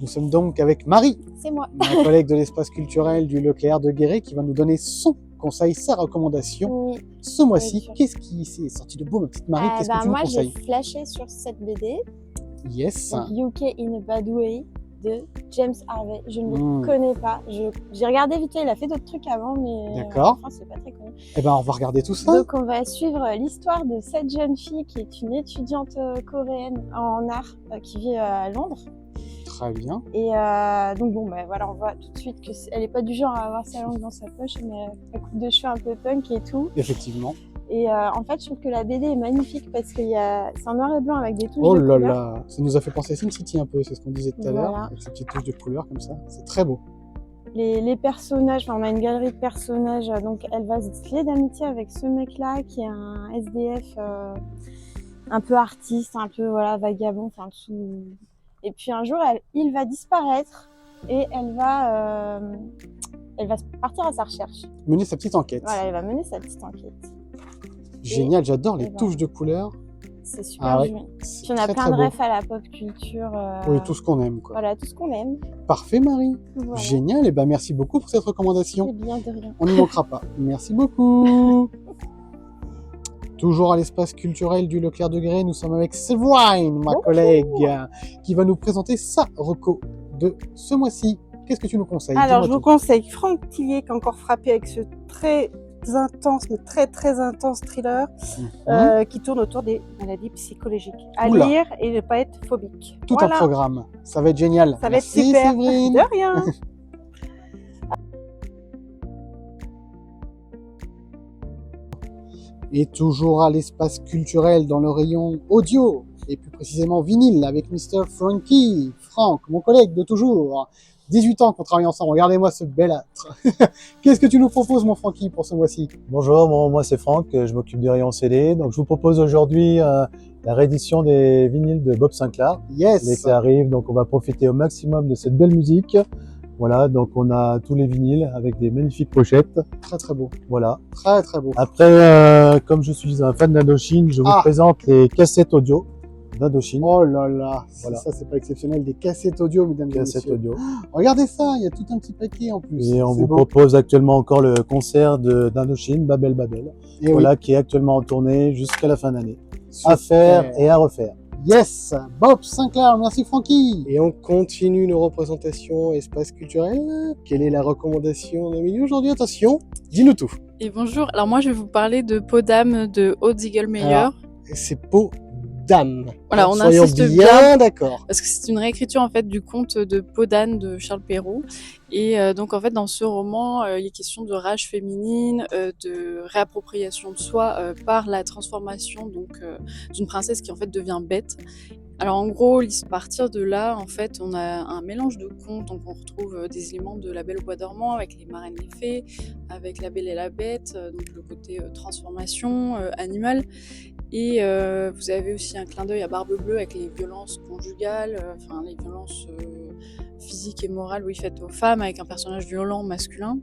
Nous sommes donc avec Marie, C'est moi. ma collègue de l'espace culturel du Leclerc de Guéret, qui va nous donner son conseil, sa recommandation. Oui. Ce mois-ci, sûr. qu'est-ce qui s'est sorti de beau, ma petite Marie? Qu'est-ce que tu nous Moi, j'ai conseilles? flashé sur cette BD, Yes. donc UK in a Bad Way de James Harvey. Je ne le Mm. connais pas. J'ai regardé vite fait, il a fait d'autres trucs avant, mais D'accord. enfin, c'est pas très connu. Eh ben, on va regarder tout ça. Donc, on va suivre l'histoire de cette jeune fille qui est une étudiante coréenne en art qui vit à Londres. Très bien. Et donc, bon, voilà, on voit tout de suite qu'elle n'est pas du genre à avoir sa langue dans sa poche, mais la coupe de cheveux un peu punk et tout. Effectivement. Et en fait, je trouve que la BD est magnifique parce que c'est en noir et blanc avec des touches Oh de là couleur. là, ça nous a fait penser à SimCity un peu, c'est ce qu'on disait tout à l'heure, Voilà. avec ces petites touches de couleur comme ça. C'est très beau. Les personnages, on a une galerie de personnages, donc elle va se lier d'amitié avec ce mec-là qui est un SDF un peu artiste, un peu vagabond, enfin tout. Et puis un jour, il va disparaître et elle va partir à sa recherche. Mener sa petite enquête. Voilà, elle va mener sa petite enquête. Génial, j'adore les voilà. touches de couleur. C'est super joli. Puis on a plein de refs à la pop culture. Oui, tout ce qu'on aime, quoi. Voilà, tout ce qu'on aime. Parfait, Marie. Voilà. Génial, et ben merci beaucoup pour cette recommandation. C'est bien de rien. On n'y manquera pas. Merci beaucoup. Toujours à l'espace culturel du Leclerc de Guéret, nous sommes avec Séverine, ma collègue, qui va nous présenter sa reco de ce mois-ci. Qu'est-ce que tu nous conseilles? Alors, je vous conseille Franck Tillier, qui a encore frappé avec ce très intense, mais très intense thriller qui tourne autour des maladies psychologiques. À lire et ne pas être phobique. Tout un programme. Ça va être génial. Ça va être super. Séverine. De rien. Et toujours à l'espace culturel dans le rayon audio, et plus précisément vinyle, avec Mr. Frankie, Franck, mon collègue de toujours. 18 ans qu'on travaille ensemble, regardez-moi ce bel âtre. Qu'est-ce que tu nous proposes, mon Francky, pour ce mois-ci? Bonjour, moi c'est Franck, je m'occupe du rayon CD. Donc je vous propose aujourd'hui la réédition des vinyles de Bob Sinclair. Yes. L'été arrive, donc on va profiter au maximum de cette belle musique. Voilà, donc on a tous les vinyles avec des magnifiques pochettes. Très beau. Voilà. Très beau. Après, comme je suis un fan d'Indochine, je vous présente les cassettes audio d'Indochine. Oh là là, voilà. Ça c'est pas exceptionnel, des cassettes audio, mesdames et messieurs. Cassettes audio. Regardez ça, il y a tout un petit paquet en plus. Et on vous propose actuellement encore le concert d'Indochine, Babel. Et voilà, qui est actuellement en tournée jusqu'à la fin d'année. Super. À faire et à refaire. Yes, Bob Sinclair, merci Francky. Et on continue nos représentations espace culturel. Quelle est la recommandation d'Amélie aujourd'hui? Attention, dis-nous tout. Et bonjour, alors moi je vais vous parler de Peau d'âme de Aude Ziegelmeyer. C'est Peau d'âme. Voilà, on soyons insiste bien d'accord. Parce que c'est une réécriture en fait du conte de Peau d'âne de Charles Perrault. Et donc en fait dans ce roman, il est question de rage féminine, de réappropriation de soi par la transformation donc d'une princesse qui en fait devient bête. Alors en gros, à partir de là, en fait, on a un mélange de contes, donc on retrouve des éléments de La Belle au bois dormant avec les marraines des fées, avec La Belle et la Bête, donc le côté transformation animale. Et vous avez aussi un clin d'œil à Barbe Bleue avec les violences conjugales, enfin les violences physiques et morales faites aux femmes avec un personnage violent masculin.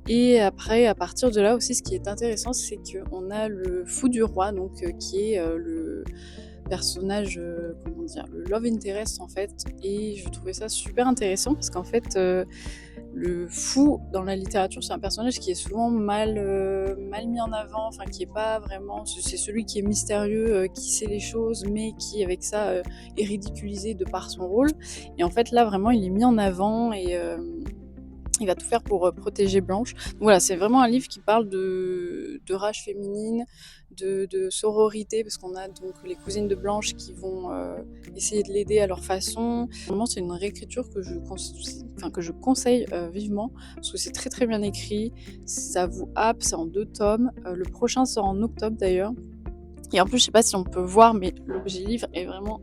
Et après, à partir de là aussi, ce qui est intéressant, c'est qu'on a le fou du roi, donc qui est le personnage, le love interest en fait. Et je trouvais ça super intéressant parce qu'en fait, le fou dans la littérature, c'est un personnage qui est souvent mal mis en avant, enfin qui est pas vraiment, c'est celui qui est mystérieux, qui sait les choses, mais qui avec ça est ridiculisé de par son rôle. Et en fait là vraiment il est mis en avant et il va tout faire pour protéger Blanche. Donc voilà, c'est vraiment un livre qui parle de rage féminine, de sororité, parce qu'on a donc les cousines de Blanche qui vont essayer de l'aider à leur façon. Vraiment, c'est une réécriture que je conseille vivement, parce que c'est très bien écrit, ça vous happe, c'est en 2 tomes. Le prochain sort en octobre d'ailleurs. Et en plus, je sais pas si on peut voir, mais l'objet livre est vraiment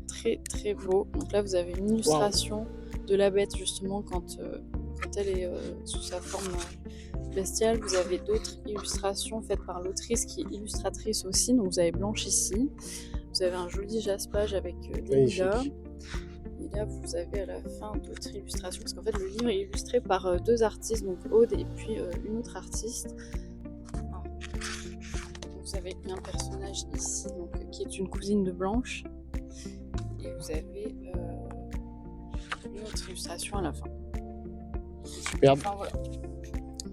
très beau. Donc là, vous avez une illustration de la bête, justement, quand elle est sous sa forme bestiale. Vous avez d'autres illustrations faites par l'autrice qui est illustratrice aussi. Donc vous avez Blanche ici. Vous avez un joli jaspage avec des lilas. Et là, vous avez à la fin d'autres illustrations. Parce qu'en fait, le livre est illustré par 2 artistes, donc Aude et puis une autre artiste. Vous avez un personnage ici donc, qui est une cousine de Blanche. Et vous avez une autre illustration à la fin. Superbe. Enfin, voilà.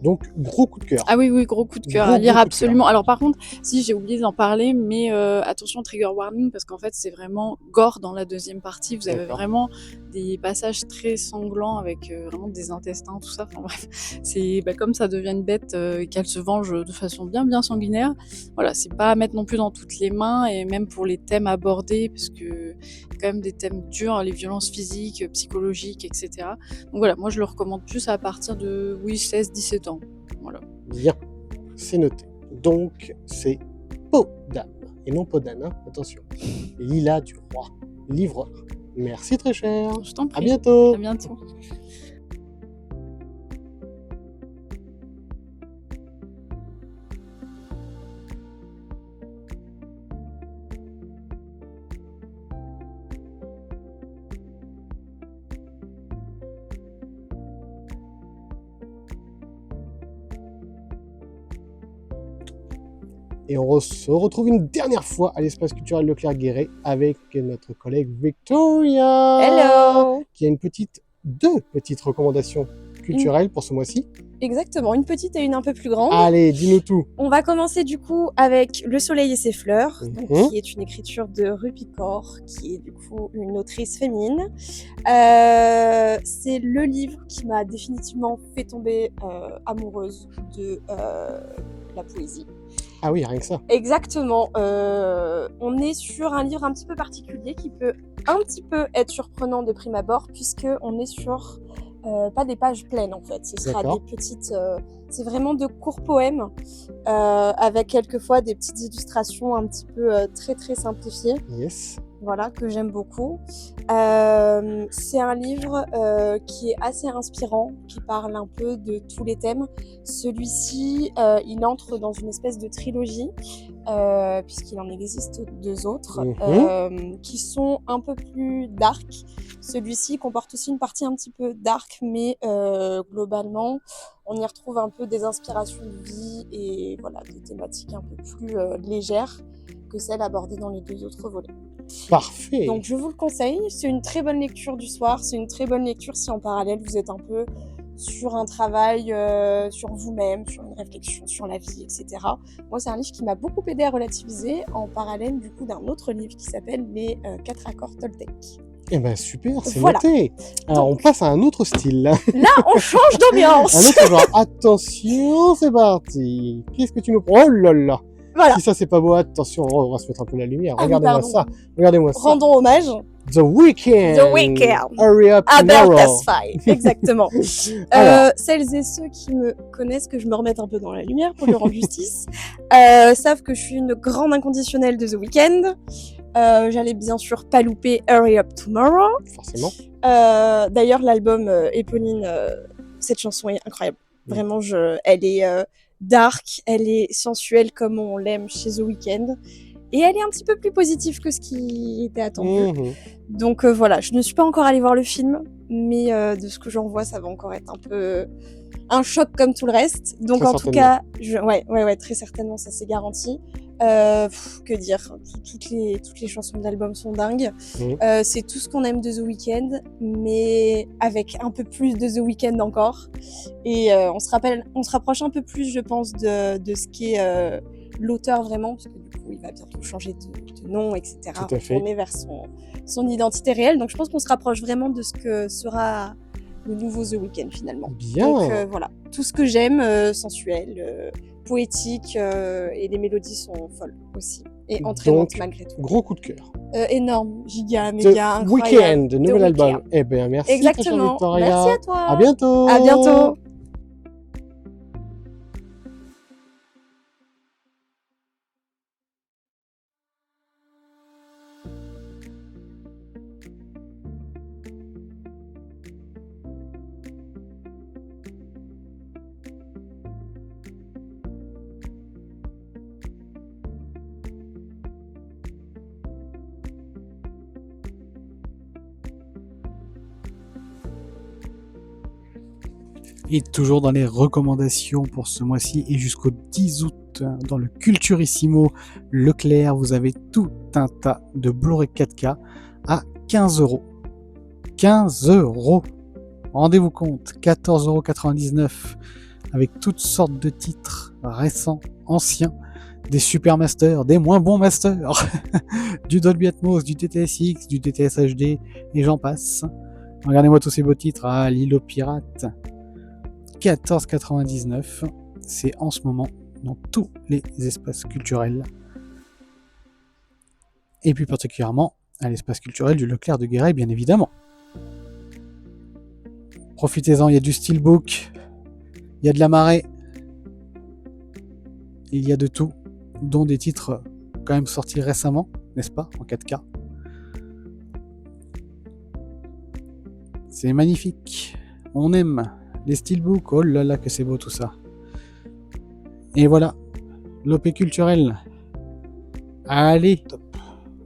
Donc, gros coup de cœur. Ah oui, gros coup de cœur Gros, à lire gros coup de absolument. Alors par contre, si j'ai oublié d'en parler, mais attention trigger warning parce qu'en fait c'est vraiment gore dans la deuxième partie. Vous avez D'accord. vraiment des passages très sanglants avec vraiment des intestins, tout ça. Enfin bref, c'est comme ça devient une bête qu'elle se venge de façon bien sanguinaire. Voilà, c'est pas à mettre non plus dans toutes les mains et même pour les thèmes abordés parce que quand même des thèmes durs, les violences physiques, psychologiques, etc. Donc voilà, moi je le recommande plus à partir de 16-17 ans. Voilà. Bien, c'est noté. Donc, c'est Peau d'âme, et non Peau d'âne, hein, attention. Lila du roi, livreur. Merci très cher. Je t'en À prie. bientôt. À bientôt. Et on se retrouve une dernière fois à l'espace culturel Leclerc-Guéret avec notre collègue Victoria. Hello! Qui a deux petites recommandations culturelles pour ce mois-ci. Exactement, une petite et une un peu plus grande. Allez, dis-nous tout. On va commencer du coup avec Le Soleil et ses fleurs, donc, Mhm. qui est une écriture de Rupi Kaur, qui est du coup une autrice féminine. C'est le livre qui m'a définitivement fait tomber amoureuse de la poésie. Ah oui, rien que ça. Exactement. On est sur un livre un petit peu particulier qui peut un petit peu être surprenant de prime abord, puisque on est sur pas des pages pleines en fait. Ce sera D'accord. des petites. C'est vraiment de courts poèmes avec quelquefois des petites illustrations un petit peu très simplifiées. Yes. Voilà, que j'aime beaucoup. C'est un livre qui est assez inspirant, qui parle un peu de tous les thèmes. Celui-ci, il entre dans une espèce de trilogie, puisqu'il en existe deux autres, qui sont un peu plus dark. Celui-ci comporte aussi une partie un petit peu dark, mais globalement, on y retrouve un peu des inspirations de vie et voilà, des thématiques un peu plus légères que celles abordées dans les deux autres volets. Parfait. Donc je vous le conseille, c'est une très bonne lecture du soir, c'est une très bonne lecture si en parallèle vous êtes un peu sur un travail sur vous-même, sur une réflexion sur la vie, etc. Moi c'est un livre qui m'a beaucoup aidé à relativiser en parallèle du coup d'un autre livre qui s'appelle Les 4 accords Toltec. Eh ben super, c'est Voilà. noté. Alors on passe à un autre style là. Là on change d'ambiance. Un autre genre. Attention, c'est parti. Qu'est-ce que tu nous prends? Oh là là. Voilà, Si ça c'est pas beau, attention, on va se mettre un peu la lumière. Ah oui, Regardez-moi pardon. ça. Regardez-moi ça. rendons hommage. The Weeknd. The Weeknd. Hurry up About tomorrow. That's Fine, exactement. Alors. Celles et ceux qui me connaissent, que je me remette un peu dans la lumière pour lui rendre justice, savent que je suis une grande inconditionnelle de The Weeknd. J'allais bien sûr pas louper Hurry Up Tomorrow. Forcément. D'ailleurs, l'album éponyme, cette chanson est incroyable. Vraiment, elle est dark, elle est sensuelle comme on l'aime chez The Weeknd. Et elle est un petit peu plus positive que ce qui était attendu. Mhm. Donc voilà, je ne suis pas encore allée voir le film, mais de ce que j'en vois, ça va encore être un peu un choc comme tout le reste. Donc Très en tout cas, ouais, très certainement, ça c'est garanti. Que dire, toutes les chansons de l'album sont dingues. C'est tout ce qu'on aime de The Weeknd, mais avec un peu plus de The Weeknd encore. Et on se rapproche un peu plus, je pense, de ce qu'est l'auteur vraiment, parce que du coup, il va bientôt changer de nom, etc. Tout à fait. Retourner vers son identité réelle. Donc je pense qu'on se rapproche vraiment de ce que sera le nouveau The Weeknd finalement. Bien. Donc voilà, tout ce que j'aime, sensuel, poétique, et les mélodies sont folles aussi. Et entraînantes Donc, malgré tout. Gros coup de cœur. Énorme, giga, The méga, incroyable. Weeknd, nouvel The album. Weeknd. Eh bien, merci. très chère Exactement. Victoria. Merci à toi. À bientôt. À bientôt. Et toujours dans les recommandations pour ce mois-ci et jusqu'au 10 août, dans le Culturissimo Leclerc, vous avez tout un tas de Blu-ray 4K à 15 €. 15 €. Rendez-vous compte, 14,99 € avec toutes sortes de titres récents, anciens, des super masters, des moins bons masters, du Dolby Atmos, du TTSX, du TTS HD, et j'en passe. Regardez-moi tous ces beaux titres. Ah, l'île aux pirates, 14,99 €. C'est en ce moment dans tous les espaces culturels. Et plus particulièrement à l'espace culturel du Leclerc de Guéret, bien évidemment. Profitez-en, il y a du steelbook, il y a de la marée, il y a de tout, dont des titres quand même sortis récemment, n'est-ce pas, en 4K. C'est magnifique, on aime les steelbooks, oh là là que c'est beau tout ça. Et voilà, l'OP culturel. Allez,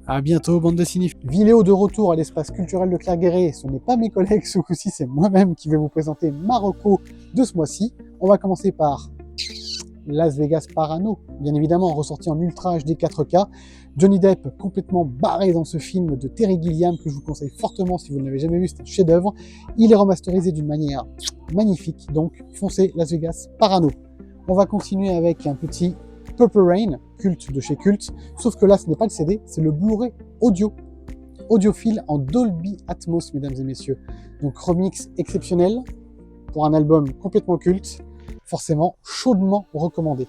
à bientôt, bande de cinéphiles. Vidéo de retour à l'espace culturel de Leclerc-Guéret. Ce n'est pas mes collègues ce coup-ci, c'est moi-même qui vais vous présenter ma reco de ce mois-ci. On va commencer par Las Vegas Parano, bien évidemment ressorti en Ultra HD 4K. Johnny Depp complètement barré dans ce film de Terry Gilliam que je vous conseille fortement si vous ne l'avez jamais vu, c'est un chef-d'œuvre. Il est remasterisé d'une manière magnifique, donc foncez Las Vegas Parano. On va continuer avec un petit Purple Rain, culte de chez Culte, sauf que là ce n'est pas le CD, c'est le Blu-ray audio, audiophile en Dolby Atmos, mesdames et messieurs. Donc remix exceptionnel pour un album complètement culte, forcément chaudement recommandé.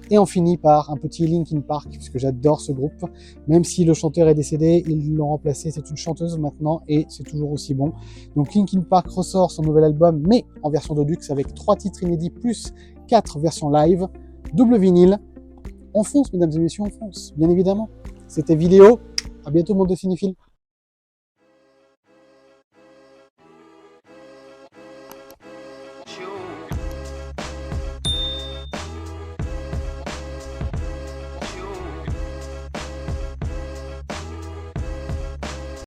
Et on finit par un petit Linkin Park, puisque j'adore ce groupe, même si le chanteur est décédé, ils l'ont remplacé, c'est une chanteuse maintenant, et c'est toujours aussi bon. Donc Linkin Park ressort son nouvel album, mais en version de luxe, avec 3 titres inédits, plus 4 versions live, double vinyle. On fonce, mesdames et messieurs, on fonce, bien évidemment. C'était Vidéo, à bientôt monde de cinéphiles.